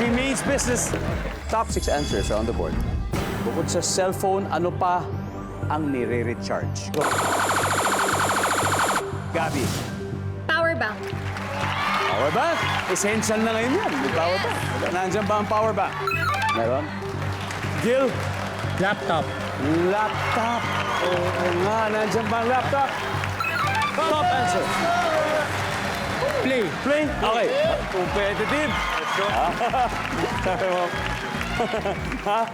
She means business. Top 6 answers are on the board. Bukod sa cellphone, ano pa ang nire-recharge? Go. Gabi. Power bank. Power bank. Essential na ngayon yan. May power bank. Nandiyan ba ang power bank? Meron? Gil? Laptop. Laptop. Oo nga, nandiyan ba ang laptop? Top answer. Play. Play? Okay. Competitive. Sabi mo. Ha?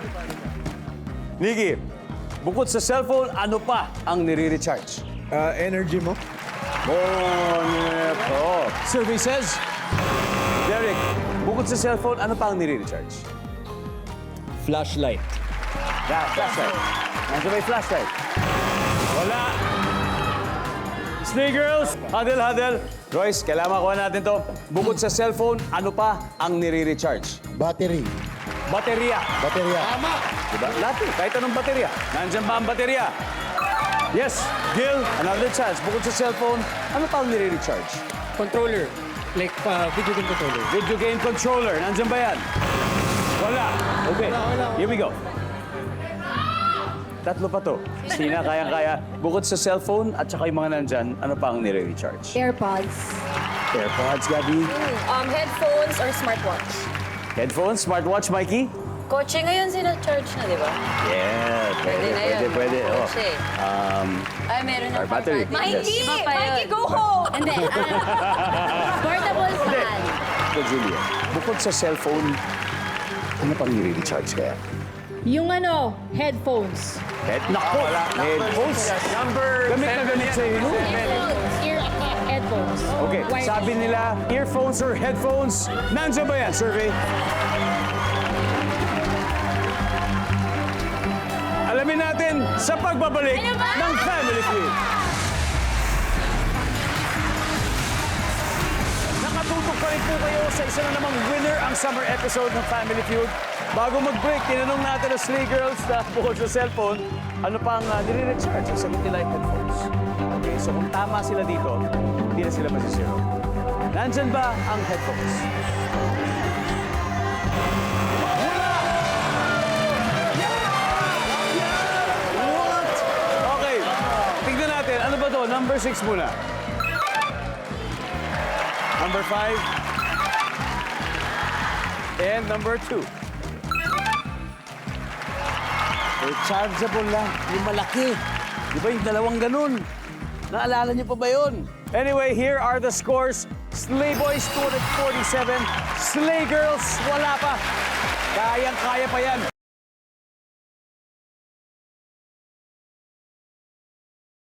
Nikki, bukod sa cellphone, ano pa ang nire-recharge? Energy mo? Oh, survey says, Derek, bukod sa cellphone, ano pa ang nire-recharge? Flashlight. Yeah, flashlight. Nandiyan ba yung flashlight? Wala. Snake Girls, huddle, huddle. Royce, kailangan makuha natin to. Bukod sa cellphone, ano pa ang nire-recharge? Battery. Baterya. Baterya. Diba? Lahat eh, kahit anong baterya. Nandiyan ba ang baterya? Yes, Gil, another chance. Bukod sa cellphone, ano pa ang nire-recharge? Controller. Like video game controller. Video game controller. Nandiyan ba yan? Wala. Okay, here we go. Tatlo pa to. Sina, kayang-kaya. Bukod sa cellphone at saka yung mga nandyan, ano pa ang nire-recharge? AirPods. AirPods, Gabi. Headphones or smartwatch? Headphones, smartwatch, Mikey? Kotse ngayon sila-charge na, di ba? Yeah, Pwede na yun. pwede. Oh. Kotse. Ay, meron Our battery. Mikey! Yes. Iba pa yun. Mikey, go home! Hindi. Portable fan. Ito, Julia. Bukod sa cellphone, ano pang nire-recharge kaya? Yung headphones. Nako, headphones. Gamit na gamit sa ino. Headphones. Okay, sabi nila, earphones or headphones. Nandiyan ba yan, survey? Alamin natin sa pagbabalik ng Family Feud. Nakatutok pa rin po kayo sa isa na namang winner ang summer episode ng Family Feud. Bago mag-break, tinanong natin ang Slay Girls na bukod sa cellphone, ano pang nire-recharge? Ang sagot nila yung headphones. Okay, so kung tama sila dito, hindi na sila masisiro. Nandyan ba ang headphones? What? Okay, tignan natin. Ano ba to? Number 6 muna. Number 5. And number 2. Rechargeable lang. Yung malaki. Di ba yung dalawang ganun? Naalala niyo pa ba yun? Anyway, here are the scores. Slay Boys, 247. Slay Girls, wala pa. Kayang-kaya pa yan.